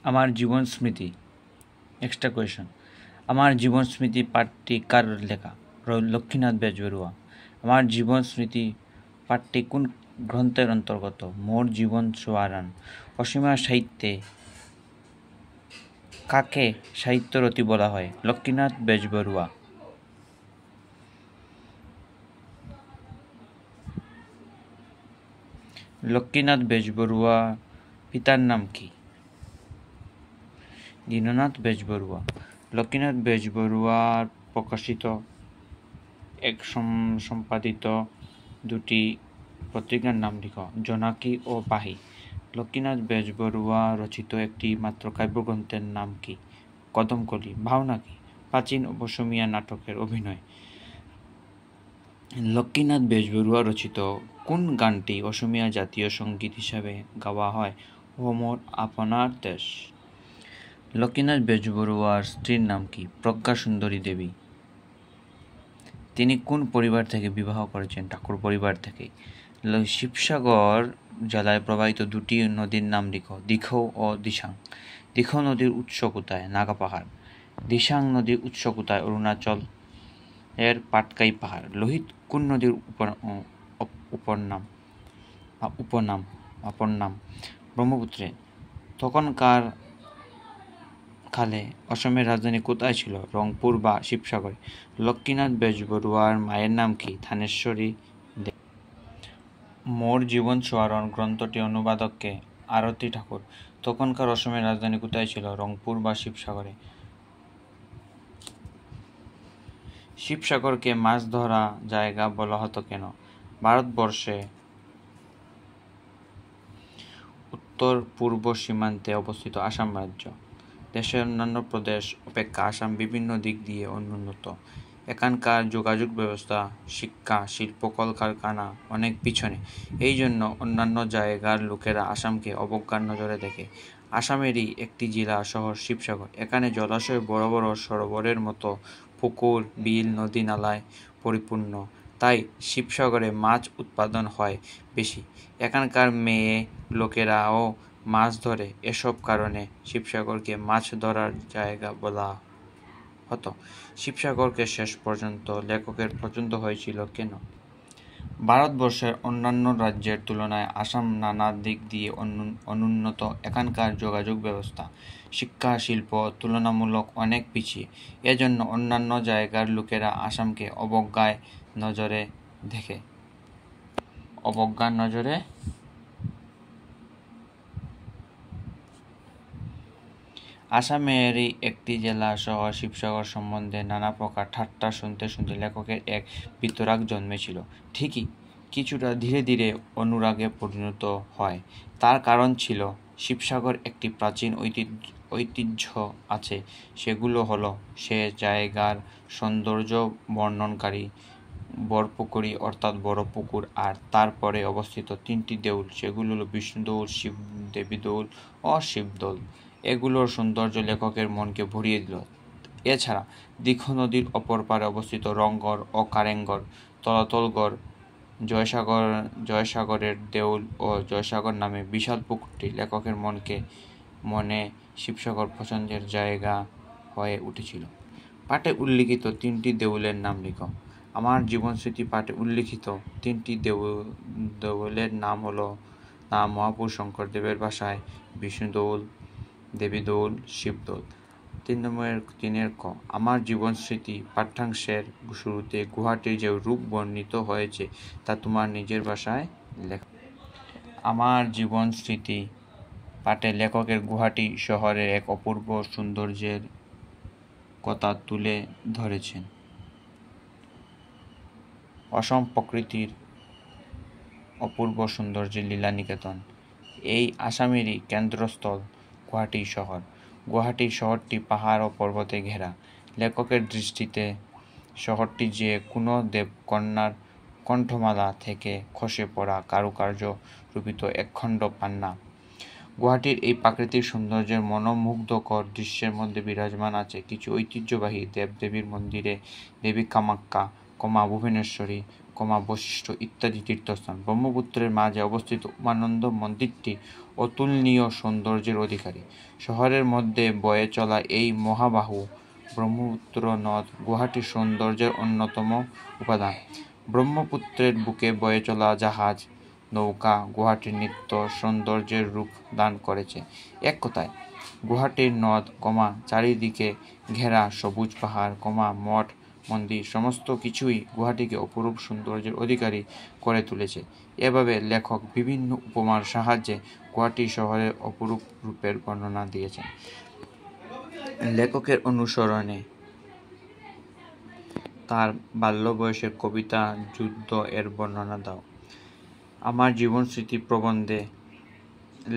আমার জীবন স্মৃতি। Next question. আমার জীবন স্মৃতি পাঠটি কার লেখা? লক্ষ্মীনাথ বেজবরুয়া। আমার জীবন স্মৃতি পাঠটি কোন গ্রন্থের অন্তর্গত? মোর জীবন সোয়ারান। অসীমা সাহিত্যে কাকে সাহিত্যরথী বলা হয়? লক্ষ্মীনাথ বেজবরুয়া। লক্ষ্মীনাথ বেজবরুয়া পিতার নাম কি? দীননাথ বেজবরুয়া। লক্ষ্মীনাথ বেজবরুয়ার প্রকাশিত এক সম্পাদিত দুটি পত্রিকার নাম লিখো। জোনাকি ও পাহি। লক্ষ্মীনাথ বেজবরুয়া রচিত একটি মাত্র কাব্যগ্রন্থের নাম কি? কদমকলি। ভাওনা কি? প্রাচীন অসমীয়া নাটকের অভিনয়। লক্ষ্মীনাথ বেজবরুয়া রচিত কোন গানটি অসমীয়া জাতীয় সঙ্গীত হিসাবে গাওয়া হয়? ও মোর আপনার দেশ। লক্ষ্মীনাথ বেজবরুয়ার স্ত্রীর নাম কি? প্রজ্ঞা সুন্দরী দেবী। তিনি কোন পরিবার থেকে বিবাহ করেছেন? ঠাকুর পরিবার থেকে। শিবসাগর জেলায় প্রবাহিত দুটি নদীর নাম লিখো। দিখৌ ও দিসাং। দিখৌ নদীর উৎস কোথায়? নাগা পাহাড়। দিসাং নদীর উৎস কোথায়? অরুণাচল এর পাটকাই পাহাড়। লোহিত কোন নদীর উপনাম? ব্রহ্মপুত্রে। তখনকার কালে অসমের রাজধানী কোথায় ছিল? রংপুর বা শিবসাগরে। লক্ষ্মীনাথ বেজবরুয়ার মায়ের নাম কি? থানেশ্বরী দেবী। মোর জীবন সোয়ারণ গ্রন্থটি অনুবাদক কে? আরতি ঠাকুর। তখনকার অসমের রাজধানী কোথায় ছিল? রংপুর বা শিবসাগরে। শিবসাগরকে মাছ ধরা জায়গা বলা হতো কেন? ভারতবর্ষে উত্তর পূর্ব সীমান্তে অবস্থিত আসাম রাজ্য। দেশের অন্যান্য প্রদেশ অপেক্ষা আসাম বিভিন্ন দিক দিয়ে অনুন্নত। এখানকার যোগাযোগ ব্যবস্থা, শিক্ষা, শিল্প, কলকারখানা অনেক পিছনে। এই জন্য অন্যান্য জায়গার লোকেরা আসামকে অবজ্ঞার নজরে দেখে। আসামেরই একটি জেলা শহর শিবসাগর। এখানে জলাশয় বড় বড় সরোবরের মতো পুকুর, বিল, নদী নালায় পরিপূর্ণ। তাই শিবসাগরে মাছ উৎপাদন হয় বেশি। এখানকার মেয়ে লোকেরাও মাছ ধরে। এসব কারণে শিবসাগরকে মাছ ধরার জায়গা বলা হতো। শিবসাগরকে শেষ পর্যন্ত লেখকের পছন্দ হয়েছিল কেন? ভারতবর্ষের অন্যান্য রাজ্যের তুলনায় আসাম নানা দিক দিয়ে অনুন্নত। এখানকার যোগাযোগ ব্যবস্থা, শিক্ষা, শিল্প তুলনামূলক অনেক পিছিয়ে। এজন্য অন্যান্য জায়গার লোকেরা আসামকে অবজ্ঞার নজরে দেখে। আসামেরই একটি জেলা শহর শিবসাগর সম্বন্ধে নানা প্রকার ঠাট্টা শুনতে শুনতে লেখকের এক বিতরাগ জন্মেছিল। ঠিকই, কিছুটা ধীরে ধীরে অনুরাগে পরিণত হয়। তার কারণ ছিল শিবসাগর একটি প্রাচীন ঐতিহ্য আছে। সেগুলো হলো সে জায়গার সৌন্দর্য বর্ণনকারী বরপুকুরি অর্থাৎ বড় পুকুর, আর তারপরে অবস্থিত তিনটি দেউল। সেগুলো হলো বিষ্ণু দেউল, শিব দেবী দেউল ও শিবদৌল। এগুলোর সৌন্দর্য লেখকের মনকে ভরিয়ে দিল। এছাড়া দিখৌ নদীর অপর পারে অবস্থিত রংঘর ও কারেংঘর, তলাতলগড়, জয়সাগরের দেউল ও জয়সাগর নামে বিশাল পুকুরটি লেখকের মনে শিবসাগর পছন্দের জায়গা হয়ে উঠেছিল। পাঠে উল্লিখিত তিনটি দেউলের নাম লিখো। আমার জীবন স্মৃতি পাঠে উল্লিখিত তিনটি দেউলের নাম হলো মহাপুরুষ শঙ্করদেবের ভাষায় বিষ্ণু দেউল, দেবী দেউল, শিবদৌল। 3 ক। আমার জীবন স্মৃতি পাঠ্যাংশের শুরুতে গুয়াহাটির যে রূপ বর্ণিত হয়েছে তা তোমার নিজের ভাষায় লেখো। আমার জীবন স্মৃতি পাঠে লেখকের গুয়াহাটি শহরের এক অপূর্ব সৌন্দর্যের কথা তুলে ধরেছেন। অসম প্রকৃতির অপূর্ব সৌন্দর্যের লীলা নিকেতন। এই আসামেরই কেন্দ্রস্থল গুয়াহাটি শহর। গুয়াহাটি শহরটি পাহাড় ও পর্বতে ঘেরা। লেখকের দৃষ্টিতে শহরটি যে কোনো দেবকন্যার কণ্ঠমালা থেকে খসে পড়া কারুকার্য রূপিত একখণ্ড পান্না। গুয়াহাটির এই প্রাকৃতিক সৌন্দর্যের মনোমুগ্ধকর দৃশ্যের মধ্যে বিরাজমান আছে কিছু ঐতিহ্যবাহী দেবদেবীর মন্দিরে দেবী কামাখ্যা, ভুবনেশ্বরী, বশিষ্ঠ ইত্যাদি তীর্থস্থান। ব্রহ্মপুত্রের মাঝে অবস্থিত উমানন্দ মন্দিরটি অতুলনীয় সৌন্দর্যের অধিকারী। শহরের মধ্যে বয়ে চলা এই মহাবাহু ব্রহ্মপুত্র নদ গুয়াহাটির সৌন্দর্যের অন্যতম উপাদান। ব্রহ্মপুত্রের বুকে বয়ে চলা জাহাজ, নৌকা গুয়াহাটির নিত্য সৌন্দর্যের রূপ দান করেছে। এক কথায় গুয়াহাটির নদ, চারিদিকে ঘেরা সবুজ পাহাড়, মঠ, মন্দির সমস্ত কিছুই গুয়াহাটিকে অপরূপ সৌন্দর্যের অধিকারী করে তুলেছে। এভাবে লেখক বিভিন্ন উপমার সাহায্যে গুয়াহাটি শহরের অপরূপ রূপের বর্ণনা দিয়েছেন। লেখকের অনুসরণে তার বাল্য বয়সের কবিতা যুদ্ধ এর বর্ণনা দাও। আমার জীবন স্মৃতি প্রবন্ধে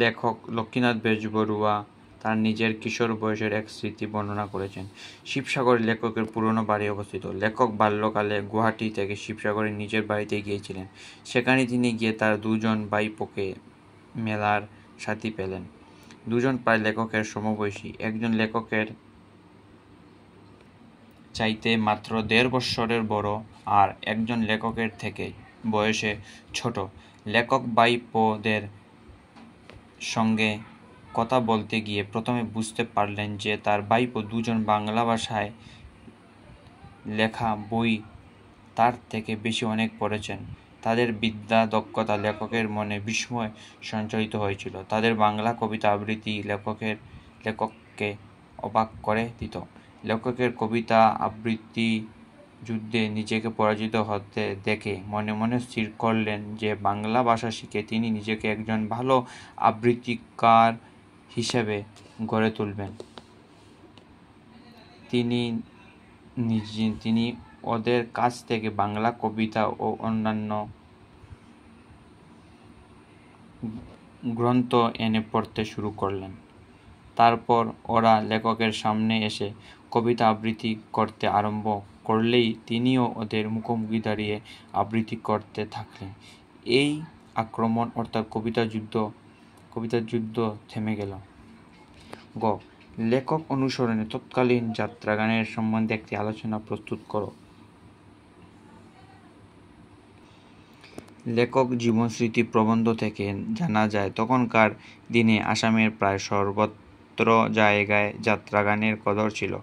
লেখক লক্ষ্মীনাথ বেজবরুয়া তার নিজের কিশোর বয়সের এক স্মৃতি বর্ণনা করেছেন। শিবসাগরে লেখকের পুরনো বাড়ি অবস্থিত। লেখক বাল্যকালে গুয়াহাটি থেকে শিবসাগরে নিজের বাড়িতে গিয়েছিলেন। সেখানে তিনি গিয়ে তার দুজন ভাইপোকে মেলার সাথী পেলেন। দুজন প্রায় লেখকের সমবয়সী। একজন লেখকের চাইতে মাত্র 1.5 বৎসরের বড় আর একজন লেখকের থেকে বয়সে ছোট। লেখক ভাইপোদের সঙ্গে কথা বলতে গিয়ে প্রথমে বুঝতে পারলেন যে তার ভাইপো দুজন বাংলা ভাষায় লেখা বই তার থেকে বেশি অনেক পড়েছেন। তাদের বিদ্যা দক্ষতা লেখকের মনে বিস্ময় সঞ্চারিত হয়েছিল। তাদের বাংলা কবিতা আবৃত্তি লেখককে অবাক করে দিত। লেখকের কবিতা আবৃত্তি যুদ্ধে নিজেকে পরাজিত হতে দেখে মনে মনে স্থির করলেন যে বাংলা ভাষা শিখে তিনি নিজেকে একজন ভালো আবৃত্তিকার হিসেবে গড়ে তুলবেন। তিনি ওদের কাছ থেকে বাংলা কবিতা ও অন্যান্য গ্রন্থ এনে পড়তে শুরু করলেন। তারপর ওরা লেখকের সামনে এসে কবিতা আবৃত্তি করতে আরম্ভ করলেই তিনিও ওদের মুখোমুখি দাঁড়িয়ে আবৃত্তি করতে থাকলেন। এই আক্রমণ অর্থাৎ কবিতার যুদ্ধ থেমে গেল। লেখক অনুসরণে তৎকালীন যাত্রাগানের সম্বন্ধে একটি আলোচনা প্রস্তুত করো। লেখক জীবনস্মৃতি প্রবন্ধ থেকে জানা যায় তখনকার দিনে আসামের প্রায় সর্বত্র জায়গায় যাত্রাগানের কদর ছিল।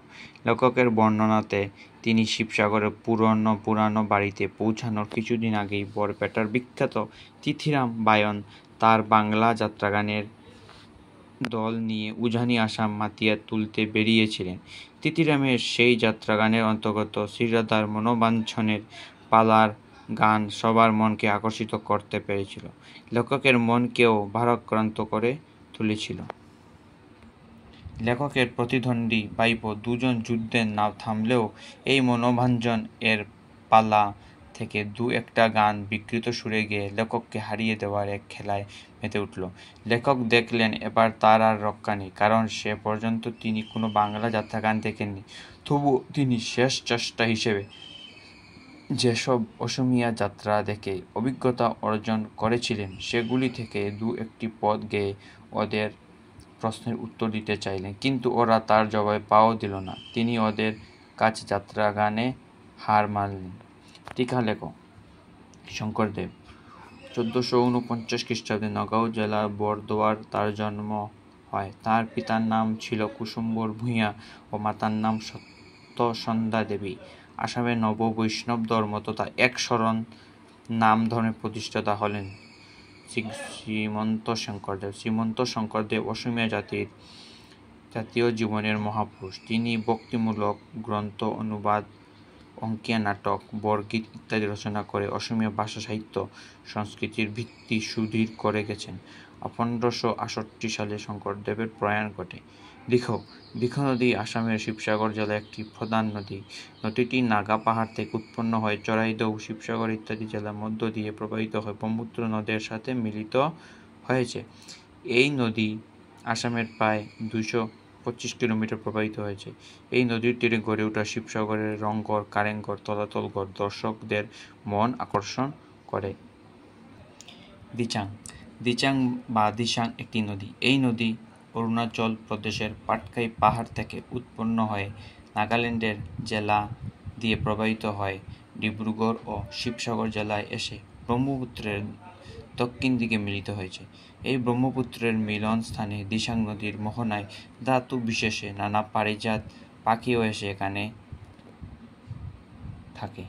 লেখকের বর্ণনাতে তিনি শিবসাগরের পুরানো বাড়িতে পৌঁছানোর কিছুদিন আগেই বরপেটার বিখ্যাত তিথিরাম বায়ন তার বাংলা যাত্রাগানের দল নিয়ে উজানি আসাম মাতিয়া তুলতে বেরিয়েছিলেন। তিথিরামের সেই যাত্রাগানের অন্তর্গত শ্রীরাধার মনোবাঞ্ছনের পালার গান সবার মনকে আকর্ষিত করতে পেরেছিল। লেখকের মনকেও ভারাক্রান্ত করে তুলেছিল। লেখকের প্রতিদ্বন্দ্বী ভাইপো দুজন যুদ্ধে না থামলেও এই মনোভাঞ্জন এর পালা থেকে দু-একটা গান বিকৃত সুরে গেয়ে লেখককে হারিয়ে দেওয়ার এক খেলায় মেতে উঠল। লেখক দেখলেন এবার তার আর রক্ষা নেই, কারণ সে পর্যন্ত তিনি কোনো বাংলা যাত্রাগান দেখেননি। তবুও তিনি শেষ চেষ্টা হিসেবে যেসব অসমীয়া যাত্রা দেখে অভিজ্ঞতা অর্জন করেছিলেন সেগুলি থেকে দু-একটি পদ গেয়ে ওদের প্রশ্নের উত্তর দিতে চাইলেন, কিন্তু ওরা তার জবাবে পাও দিল না। তিনি ওদের কাছে যাত্রাগানে হার মানলেন। টিকা লেখক শঙ্করদেব 1449 খ্রিস্টাব্দে নগাঁও জেলার বরদোয়ার তার জন্ম হয়। তার পিতার নাম ছিল কুসুম্বর ভূঁইয়া ও মাতার নাম সত্যসন্ধা দেবী। আসামের নব বৈষ্ণব ধর্ম তথা এক শরণ নাম ধর্মের প্রতিষ্ঠাতা হলেন শ্রীমন্ত শঙ্করদেব। শ্রীমন্ত শঙ্করদেব অসমীয়া জাতীয় জীবনের মহাপুরুষ। তিনি ভক্তিমূলক গ্রন্থ, অনুবাদ, অঙ্কিয়া নাটক, বরগীত ইত্যাদি রচনা করে অসমীয়া ভাষা সাহিত্য সংস্কৃতির ভিত্তি সুদৃঢ় করে গেছেন। 1568 সালে শঙ্করদেবের প্রয়াণ ঘটে। দীঘ নদী আসামের শিবসাগর জেলার একটি প্রধান নদী। নদীটি নাগা পাহাড় থেকে উৎপন্ন হয়ে চড়াইদেউ, শিবসাগর ইত্যাদি জেলার মধ্য দিয়ে প্রবাহিত হয়ে ব্রহ্মপুত্র নদের সাথে মিলিত হয়েছে। এই নদী আসামের প্রায় 225 কিলোমিটার প্রবাহিত হয়েছে। এই নদীর তীরে গড়ে ওঠা শিবসাগরের রংঘর, কারেংঘর, তলাতল ঘর দর্শকদের মন আকর্ষণ করে। দিচাং বা দিসাং একটি নদী। এই নদী অরুণাচল প্রদেশের পাটকাই পাহাড় থেকে উৎপন্ন হয়ে নাগাল্যান্ডের জেলা দিয়ে প্রবাহিত হয় ডিব্রুগড় ও শিবসাগর জেলায় এসে ব্রহ্মপুত্রের দক্ষিণ দিকে মিলিত হয়েছে। এই ব্রহ্মপুত্রের মিলন স্থানে দিসাং নদীর মোহনায় ধাতু বিশেষে নানা পারিজাত পাখিও এসে এখানে থাকে।